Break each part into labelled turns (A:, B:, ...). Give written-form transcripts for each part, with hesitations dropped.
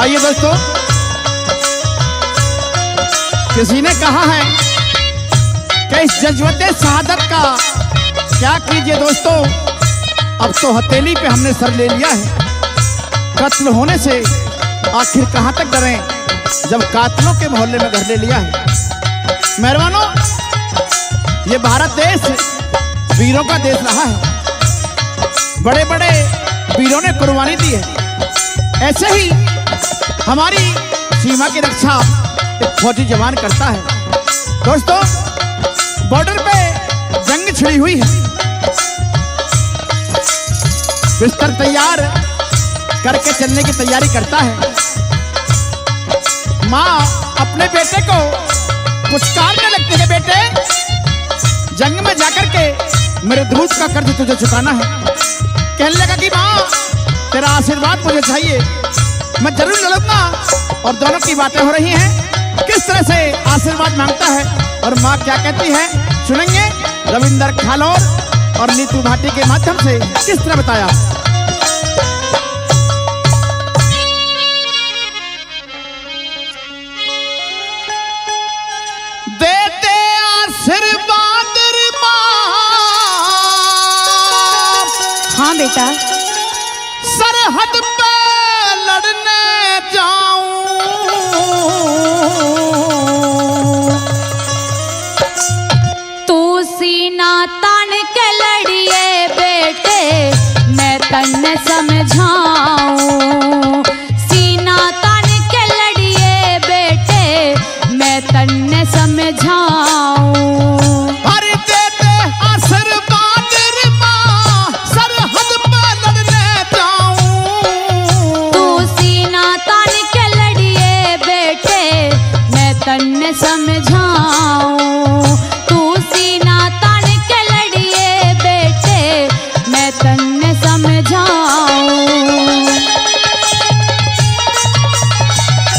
A: आइए दोस्तों, किसी ने कहा है कि इस जज्बते शहादत का क्या कीजिए दोस्तों, अब तो हथेली पे हमने सर ले लिया है। कत्ल होने से आखिर कहां तक डरें, जब कातलों के मोहल्ले में घर ले लिया है। मेहरबानों, ये भारत देश वीरों का देश रहा है। बड़े बड़े वीरों ने कुर्बानी दी है। ऐसे ही हमारी सीमा की रक्षा एक फौजी जवान करता है। दोस्तों, बॉर्डर पे जंग छिड़ी हुई है। बिस्तर तैयार करके चलने की तैयारी करता है। माँ अपने बेटे को पुचकारने लगती है, बेटे जंग में जाकर के मेरे दूध का कर्ज तुझे चुकाना है। कहने लगा कि माँ तेरा आशीर्वाद मुझे चाहिए, मैं जरूर लड़ूंगा। और दोनों की बातें हो रही हैं, किस तरह से आशीर्वाद मांगता है और माँ क्या कहती है, सुनेंगे। रविंदर खालोर और नीतू भाटी के माध्यम से किस तरह बताया। देते आशीर्वाद
B: हाँ बेटा,
A: सरहद पे लड़ने जाऊं,
B: तू सीना तान के लड़िए बेटे, मैं तन्ने समझाऊं। सीना तान के लड़िए बेटे, मैं तन्ने समझाऊं।
A: अरे देते आशीर्वाद मां, सरहद पे लड़ने जाऊं।
B: तू सीना तान के लड़िए बेटे, मैं तन्ने समझाऊं। तू सीना तान के लड़िए बेटे, मैं तन्ने समझाऊं।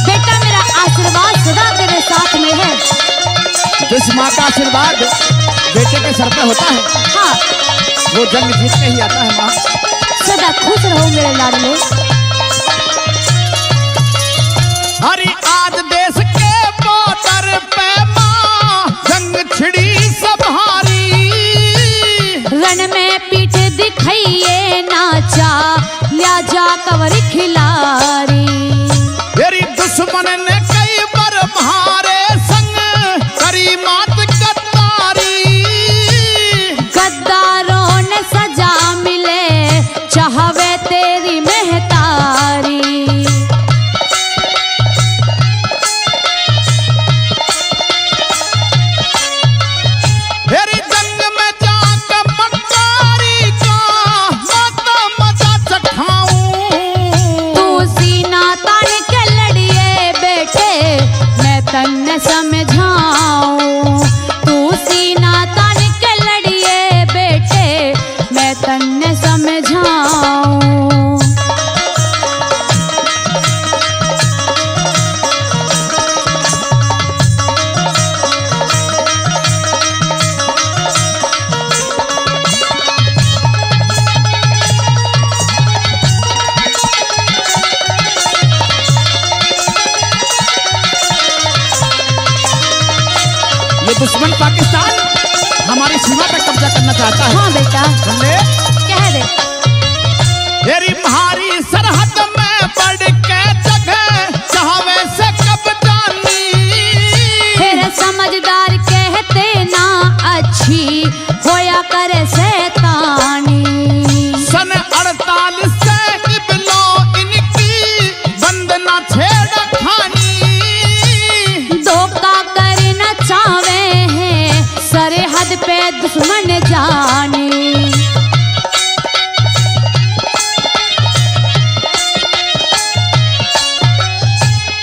B: बेटा मेरा आशीर्वाद सदा तेरे साथ में है।
A: जिस माँ का आशीर्वाद बेटे के सर पे होता है,
B: हाँ,
A: वो जंग जीत के ही आता है। माँ
B: सदा खुश रहो मेरे लाडले।
A: हरी आज देश के बॉर्डर पे माँ जंग छिड़ी सब हारी।
B: रण में पीठ दिखाइए नाचा, लिया जा कवर खिलारी।
A: मेरी दुश्मन ने कई बार मारे संग करी मात गद्दारी।
B: गद्दारों ने सजा मिले, चाहवे तेरी महतारी।
A: मेरी जंग में जाकर मक्कारी का माता मजा चखाऊं।
B: तू सीना तान के लड़िए बेटे, मैं तन्ने समझाऊं। तू सीना तान के लड़िए बेटे, मैं तन्ने समझाऊं।
A: ये दुश्मन पाकिस्तान हमारी सीमा पे कब्जा करना चाहता है।
B: हाँ बेटा,
A: हमने
B: कह दे।
A: तेरी भारी सरहद में बढ़ के जगह चाहवे से कब जानी।
B: फिर समझदार कहते ना अच्छी होया करे शैतानी।
A: सन 48 से इबलो इनकी बंदना छेड़ खानी।
B: धोखा करना चावे हैं, सरहद पे दुश्मन जानी।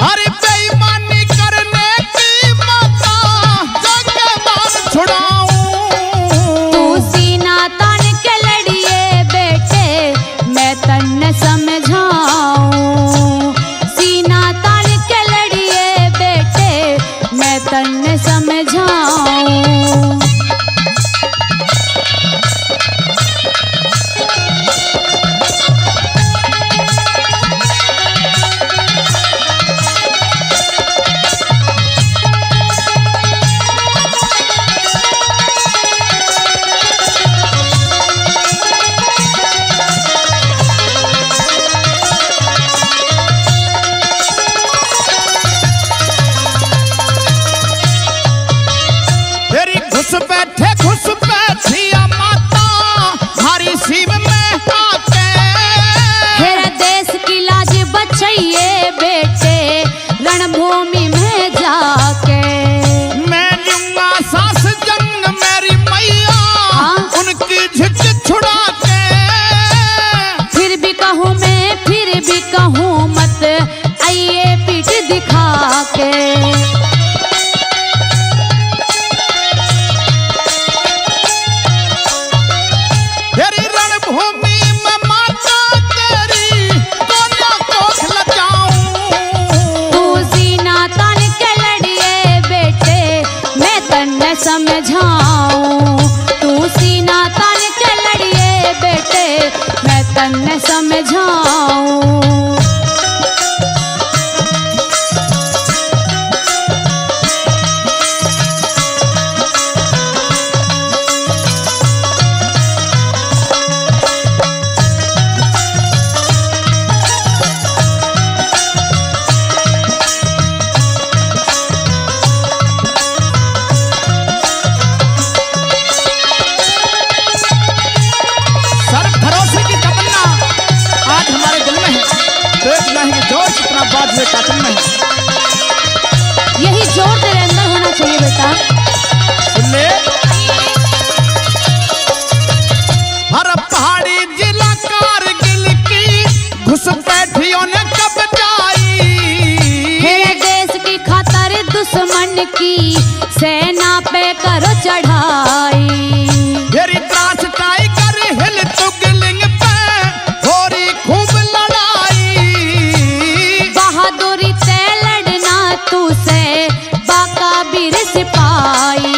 A: अरे बेईमानी करने की मौका जग बात छुड़ाऊं।
B: तू सीना तान के लड़िए बेटे, मैं तन्ने समझाऊं। सीना तान के लड़िए बेटे, मैं तन्ने समझाऊं। रणभूमि में जाके।
A: मैं लूंगा सास जंग मेरी मैया, उनकी झिझक छुड़ा के।
B: फिर भी कहूँ मैं, फिर भी कहूँ मत, आइए पीठ दिखा के।
A: तेरी रणभूमि में माता तेरी कोना कोख लजाऊं।
B: तू सीना तान के लड़िए बेटे, मैं तन्ने समझाऊं। तू सीना तान के लड़िए बेटे, मैं तन्ने समझाऊं।
A: सर भरोसे की तमन्ना आज हमारे दिल में है। देख नहीं जो कितना बात हुए काटन में है।
B: यही जोर तेरे अंदर होना चाहिए बेटा।
A: सुन ले, हर पहाड़ी जिला कारगिल की घुसपैठियों ने कब्जाई।
B: मेरे देश की खातर दुश्मन की सेना पे करो चढ़ाई।
A: तेरी त्रास टाइगर हिल तुगलिंग पे होरी खूब लड़ाई।
B: बहादुरी से लड़ना तू से बाकाबिर सिपाही।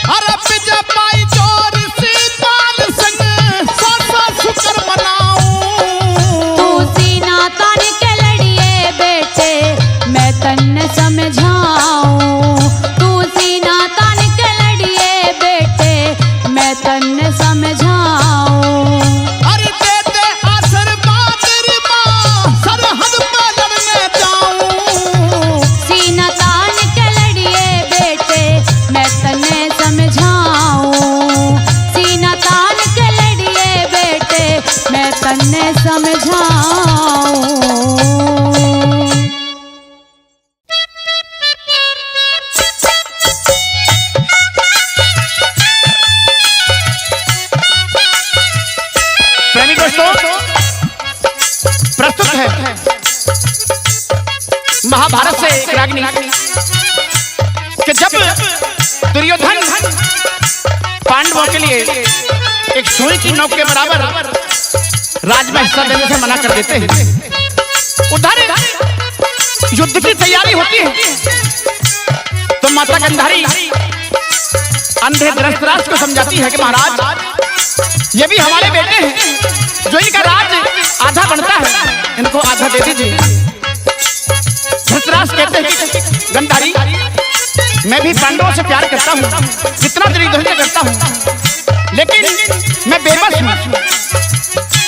A: अरे विजय पाई जोर सी बाल संग सासा शुक्र मनाऊं।
B: तू सीना तान के लड़िए बेटे, मैं तन्ने समझाऊं। तू सीना तान के लड़िए बेटे, मैं तन्ने समझाऊं।
A: अरे दे दे आशीर्वाद रे मां, सरहद पे लड़ने जाऊं।
B: सीना तान के लड़िए बेटे, मैं तन्ने समझाऊं। सीना तान के लड़िए बेटे, मैं तन्ने समझाऊं।
A: प्रेमी दोस्तों, प्रस्तुत है महाभारत से एक रागनी कि जब दुर्योधन पांडवों के लिए एक सुई की नोक के बराबर राज में हिस्सा देने से मना कर देते हैं। उधर युद्ध की तैयारी होती है तो माता गांधारी अंधे धृतराष्ट्र को समझाती है कि महाराज ये भी हमारे बेटे हैं, जो इनका राज आधा बनता है, इनको आधा दे दीजिए। धृतराष्ट्र कहते हैं कि गांधारी मैं भी पांडवों से प्यार करता हूँ जितना दुर्योधन से करता हूँ, लेकिन मैं बेबस हूँ।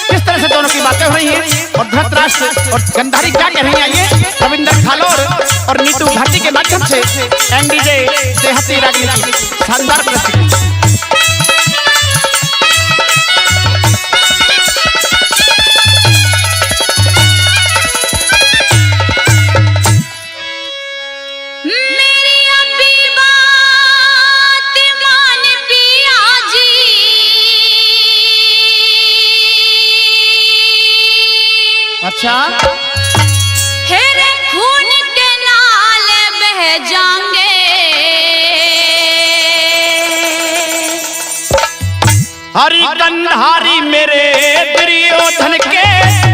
A: किस तरह से दोनों की बातें हो रही हैं और धृतराष्ट्र और गांधारी क्या कह रही हैं, ये रविंदर खालोर और नीतू भारती के माध्यम से एमडीजे देहाती रागनी की शानदार प्रस्तुति। अच्छा,
B: हेरे खून के नाल बह जाएंगे।
A: हरी गांधारी मेरे दुर्योधन के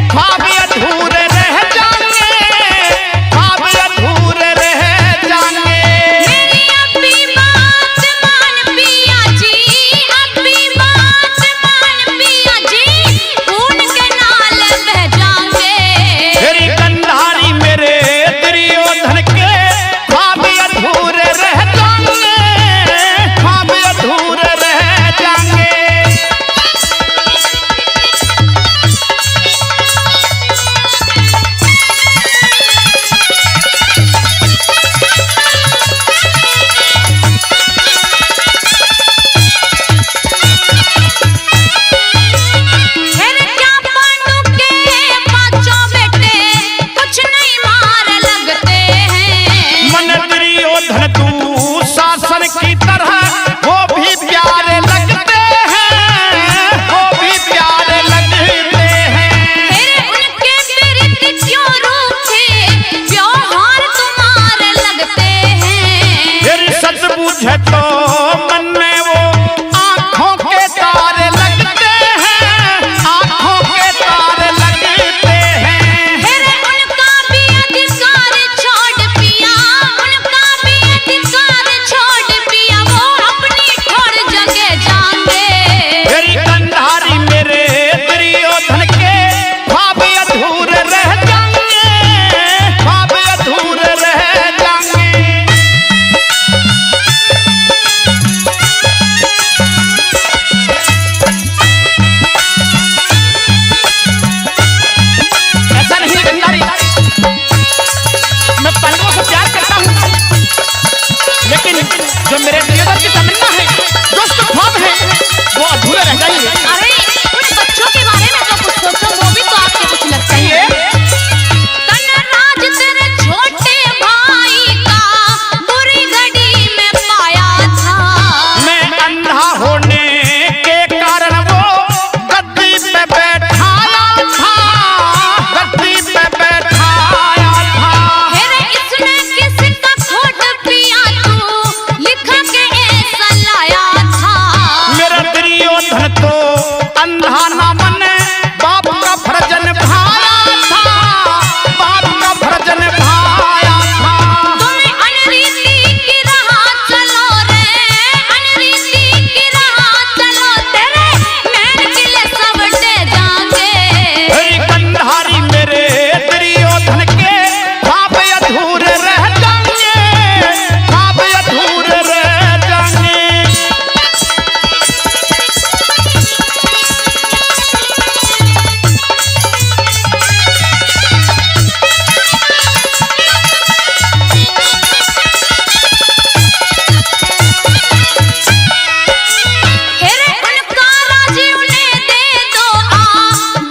A: ख्वाब अधूरे रह जाएंगे, ख्वाब अधूरे रह जाएंगे।
B: मेरी अभी बात मान पिया जी, अभी बात मान पिया जी, खून के नाल बह जाएंगे।
A: हरी गांधारी मेरे दुर्योधन के ख्वाब अधूरे रह जाएंगे, ख्वाब अधूरे रह जाएंगे। मुझे तो मन में वो आंखों के तारे लगते हैं, आंखों के तारे लगते हैं।
B: फिर उनका भी अधिकार छोड़ पिया, उनका भी अधिकार छोड़ पिया, वो अपनी ठोर जगह जाएंगे।
A: मेरी कंधारी मेरे दुर्योधन के ख्वाब अधूरे रह जाएंगे, ख्वाब अधूरे रह जाएंगे। ऐसा नहीं कंधारी, मैं पांडवों से प्यार करता हूँ, लेकिन जो मेरे दुर्योधन की तमन्ना है, जो उसका ख्वाब है, वो अधूरे रह जाएंगे।
B: अरे उन बच्चों के बारे में तो कुछ सोचो, वो भी तो आपके कुछ लगता ही है। कनराज तेरे छोटे भाई का बुरी घड़ी में पाया था।
A: मैं अंधा होने के कारण वो गद्दी पे बैठाया था, गद्दी पे बैठाया था।
B: फिर इसमें किसका खोट पिया तू लिख के ऐसा लाया था।
A: मेरा दुर्योधन तो अंधा ना बने, बाप का फर्ज निभाया था, बाप का फर्ज निभाया था।
B: तुम अनरीति की राह चलो रे, अनरीति की राह चलो, तेरे महल किले सब डे जाएंगे।
A: मेरी कंधारी मेरे दुर्योधन के ख्वाब अधूरे रह जाएंगे, ख्वाब अधूरे रह जाएंगे।
B: फिर उनका राजी उन्हें दे दो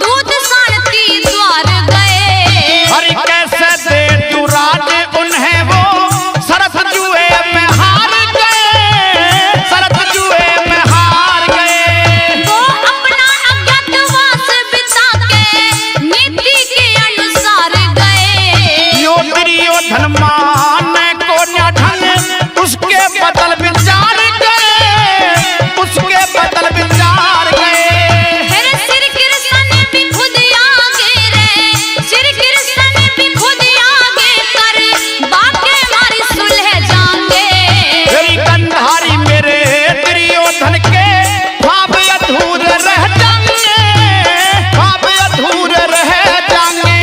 B: दूध शांति द्वार गए।
A: हरि कैसे दे तू राज उन्हें, वो सरस जुए में हार गए, सरस जुए में हार गए।
B: वो अपना अज्ञातवास बिता के नीति के अनुसार गए।
A: यो दुर्योधन माने को न ढंग, उसके बदल विचार गए, उसके बदल विचार गए।
B: फिर श्री कृष्ण भी खुद आगे रे, श्री कृष्ण भी खुद आगे कर बाके मारी सुलह जाएंगे।
A: मेरी कंधारी मेरे दुर्योधन के ख्वाब अधूरे रह जाएंगे, ख्वाब अधूरे रह जाएंगे।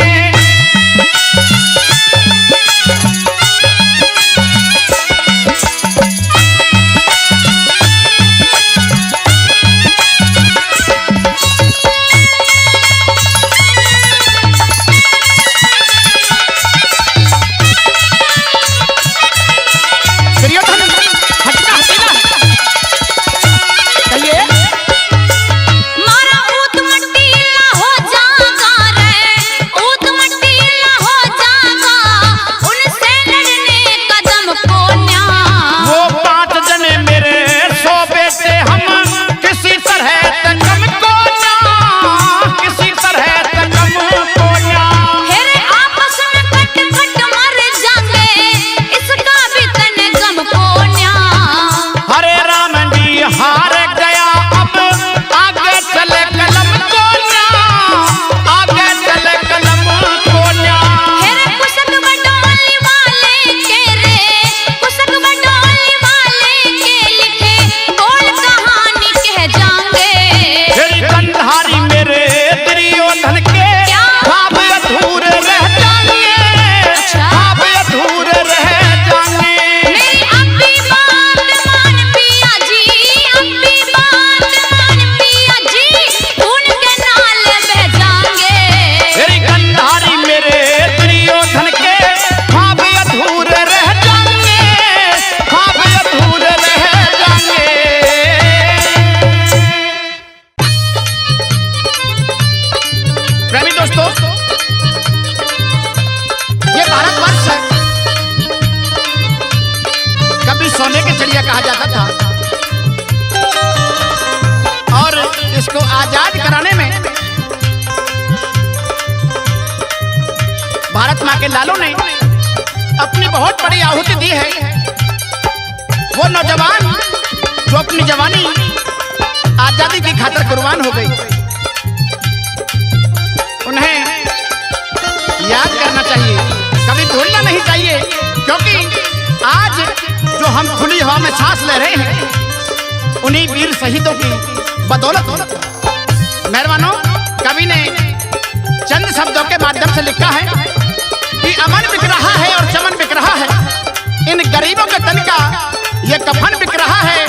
A: दुर्योधन हटना हटेगा, कहिए।
B: मारा ऊत मटीला हो जागा रे, ऊत मटीला हो जागा, उनसे लड़ने कदम को न्या।
A: वो 5 जने मेरे 100 बेटे, हम किसी तरह तकम को ना, किसी तरह तकम को ना।
B: फिर आपस में कट कट मर जाएंगे, इसका भी तने गम को न्या।
A: हरे राम जी हार गया, अब आगे चले कलम को ना, आगे चले कलम को ना।
B: फिर कुशक बडोली वाले के रे, कुशक बडोली वाले के लिखे बोल कहानी कह जाएंगे।
A: मेरी कंधारी मेरे दुर्योधन के
B: क्या?
A: ख्वाब अधूरे रह जाएंगे,
B: अच्छा।
A: ख्वाब अधूरे रह जाएंगे।
B: मेरी अब्बी बात मान पिया जी, अब्बी बात मान पिया जी, उनके नाल बह जाएंगे।
A: मेरी कंधारी मेरे दुर्योधन के ख्वाब अधूरे रह जाएंगे, ख्वाब अधूरे रह जाएंगे। प्रेमी दोस्तों, ये भारतवर्ष है, कभी सोने के चिड़िया कहा जाता था, और इसको आजाद कराने में भारत माँ के लालों ने अपनी बहुत बड़ी आहुति दी है। वो वो नौजवान जो अपनी जवानी आजादी की खातिर कुर्बान हो गई, उन्हें याद करना चाहिए, कभी भूलना नहीं चाहिए, क्योंकि आज जो हम खुली हवा में सांस ले रहे हैं उन्हीं वीर शहीदों की बदौलत। मेहरबानों, कवि ने चंद शब्दों के माध्यम से लिखा है कि अमन बिक रहा है और चमन बिक रहा है, इन गरीबों के तन का ये कफन बिक रहा है,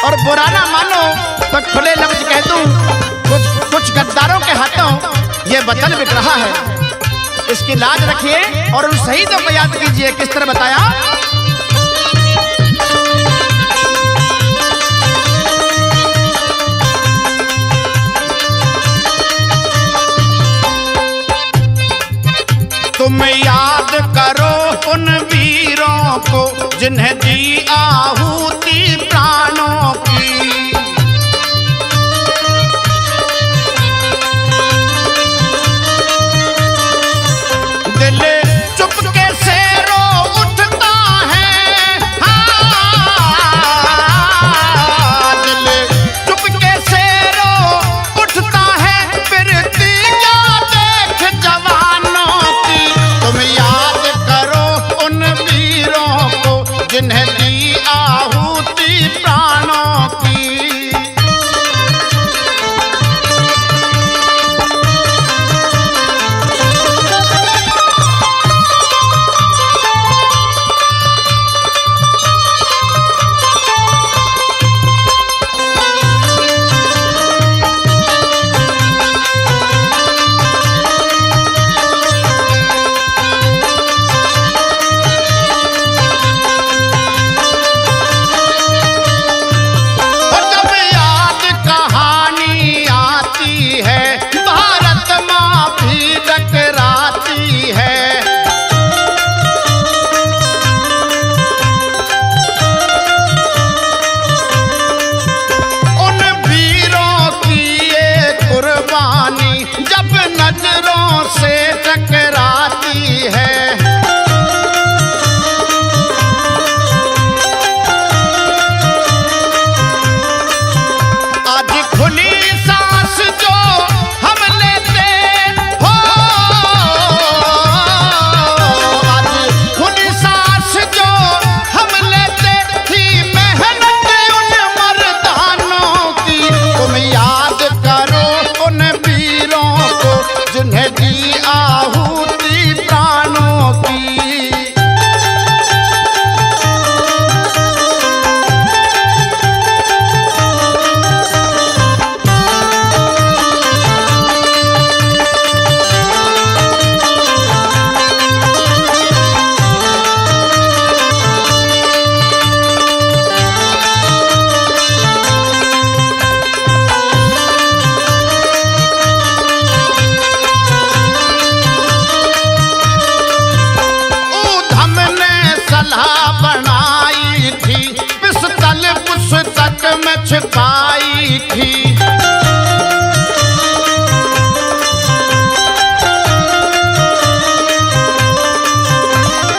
A: और बुरा ना मानो तो खुले लफ्ज कह दूं, कुछ गद्दारों के हाथों ये वतन बिक रहा है। इसकी लाज रखिए और उन शहीदों को याद कीजिए। किस तरह बताया? तुम याद करो उन वीरों को जिन्हें दी आहुति प्राणों की, दिल चुपके से रो उठता है, दिल चुपके से रो उठता है, फिर तीजा देख जवानों की। तुम याद करो उन वीरों को जिन्हें दी आहुति प्राणों की। जब नजरों से टकराती है, आज खुली सांस जो हम लेते हो, आज खुली सांस जो हम लेते थी मेहनत उन मर्दानों की। तुम याद करो उन वीरों को जिन्हें दी आहुति प्राणों की। बनाई थी पिस्तल पुस्तक में छिपाई थी,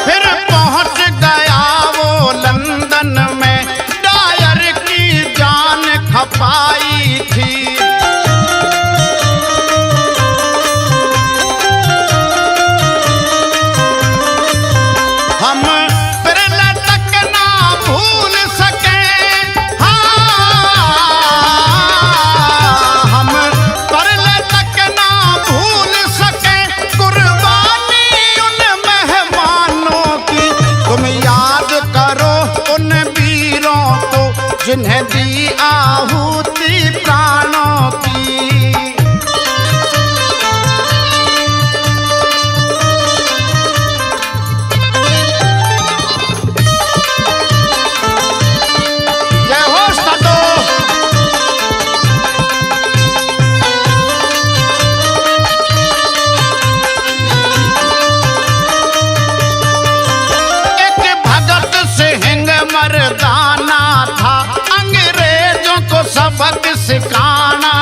A: फिर पहुंच गया वो लंदन में, डायर की जान खपाई थी। हम जिन्हें दी आहुति प्राणों की। जय हो उस्तादो। एक भगत सिंह मर्दाना था, अंग्रेजों को सबक सिखाना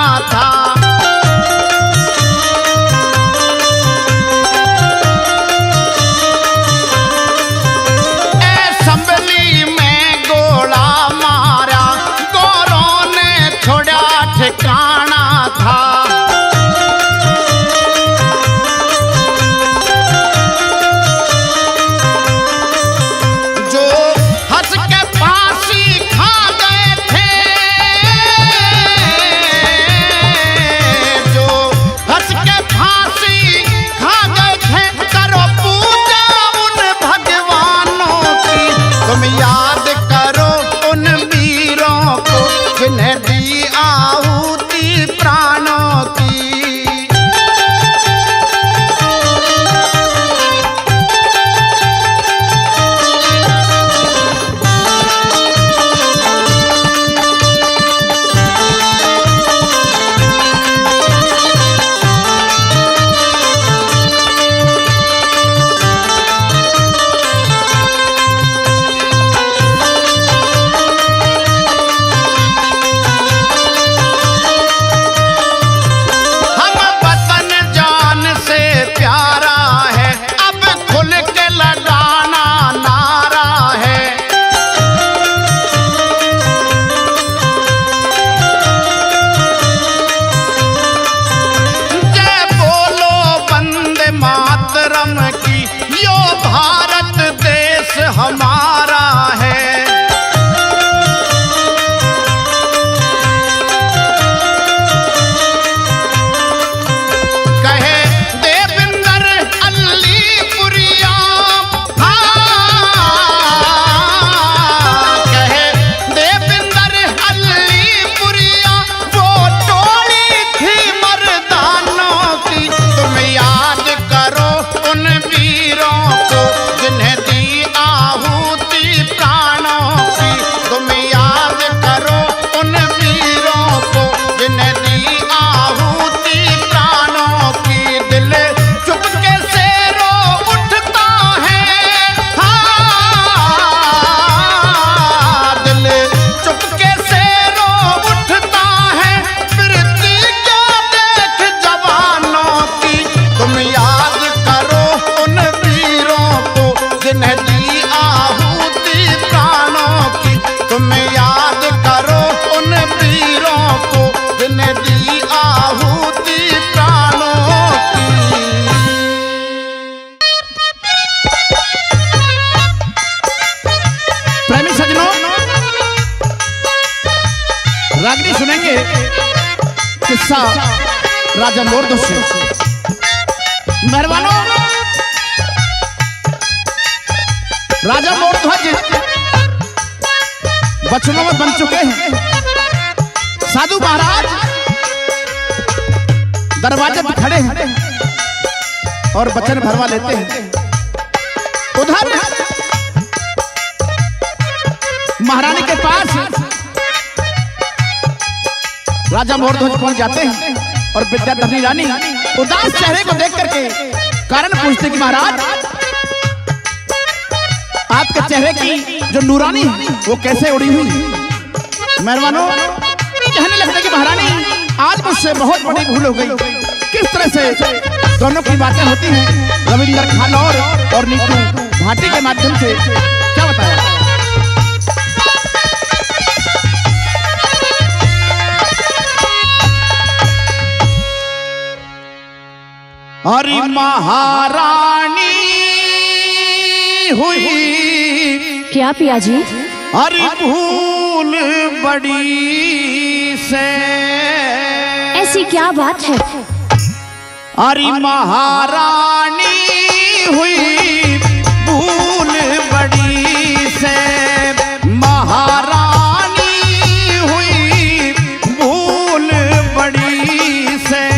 A: तुम याद करो उन वीरों को जिन्हें दी आहुति प्राणों की। हमारा है कहे देविंदर अलीपुरिया, कहे देविंदर अलीपुरिया, वो टोली थी मर्दानों की। तुम याद करो उन वीरों को जिन्हें दी आहुति प्राणों की। तुम याद करो उन वीरों को जिन्हें दी आहुति प्राणों की। दिल चुपके से रो उठता है, दिल चुपके से रो उठता है, फिरती क्या देख जवानों की। तुम याद करो उन वीरों को जिन्हें दी आहुति प्राणों की। तुम याद करो उन वीरों को जिन्हें दी आहुति प्राणों की। प्रेमी सज्जनों, रागनी सुनेंगे किस्सा राजा मोरध्वज से। मेहरबानों, राजा मोरध्वज बचनों में बन चुके हैं। साधु महाराज दरवाजे पर खड़े हैं और वचन भरवा लेते हैं। उधर महारानी के पास राजा मोरध्वज पहुंच जाते हैं और विद्याधरी रानी उदास चेहरे को देख करके कारण पूछते कि महाराज, आपके चेहरे की जो नूरानी है वो कैसे उड़ी हुई है। मेहरबानों, कहने लगते कि महारानी, आज मुझसे बहुत बड़ी भूल हो गई। किस तरह से दोनों की बातें होती हैं रविंदर खानौर और नीतू भाटी के माध्यम से, क्या बताया। अरे महारानी हुई
B: क्या पिया जी?
A: अरे भूल बड़ी से,
B: ऐसी क्या बात है?
A: अरे महारानी हुई भूल बड़ी से, महारानी हुई भूल बड़ी से।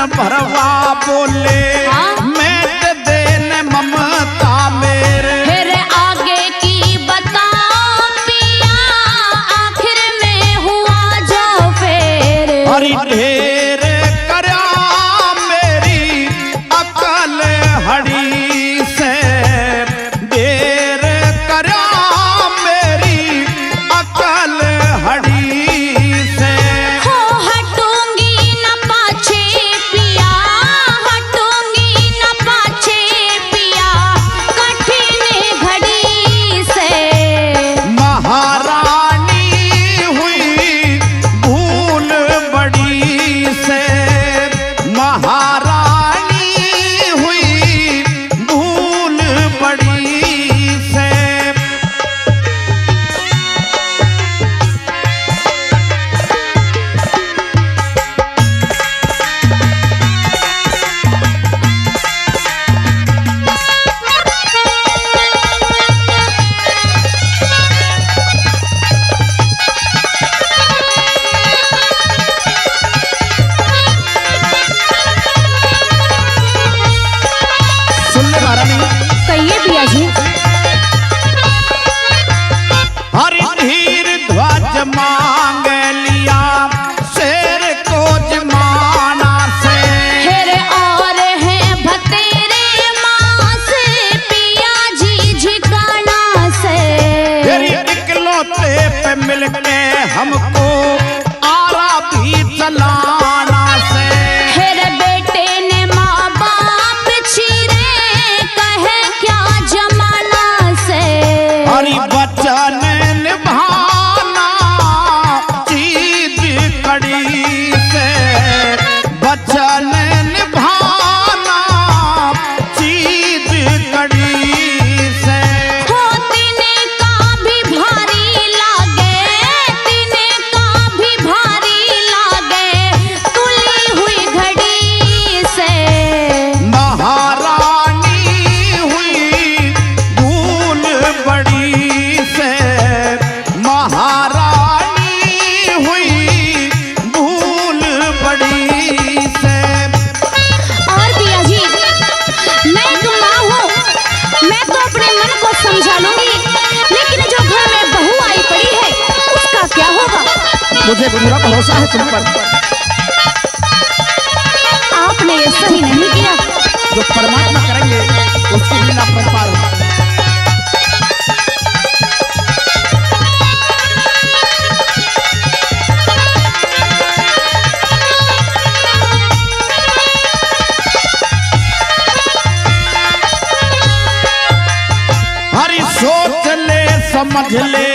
A: भरवा बोले मैं देने ममता मेरे,
B: फिर आगे की बताओ पिया।
A: हरि ढेर करया मेरी अकल हड़ी से, ढेर करया मेरी अकल हड़ी से।
B: हो हटूंगी न पाछे पिया, हटूंगी न पाछे पिया, कठिन घड़ी से।
A: महारानी हुई भूल बड़ी से, महारानी हुई भूल बड़ी से। सुन ले महारानी,
B: कहिए पिया जी।
A: हरि धीर ध्वज मांग लिया शेर को जमाना से।
B: हेर और है भतेरे मास पिया जी झिकाना से।
A: तेरी इकलौते पे मिलके हमको आरा भी चलाना से।
B: हेर बेटे ने माँ बाप छीरे कहे क्या जमाना से।
A: हरि वचन निभाना चीज कड़ी से, वचन निभाना चीज कड़ी से।
B: हो तिने का भी भारी लागे, तिने का भी भारी लागे, तुली हुई घड़ी से।
A: महारानी हुई भूल बड़ी से, महारानी हुई भूल बड़ी से।
B: और पिया जी, मैं एक माँ हूँ, मैं तो अपने मन को समझा लूंगी, लेकिन जो घर में बहू आई पड़ी है उसका क्या होगा?
A: मुझे पूरा भरोसा है तुम पर।
B: आपने ये सही नहीं किया।
A: जो परमात्मा करेंगे उसकी लीला परंपार है। हरि सोच ले समझ ले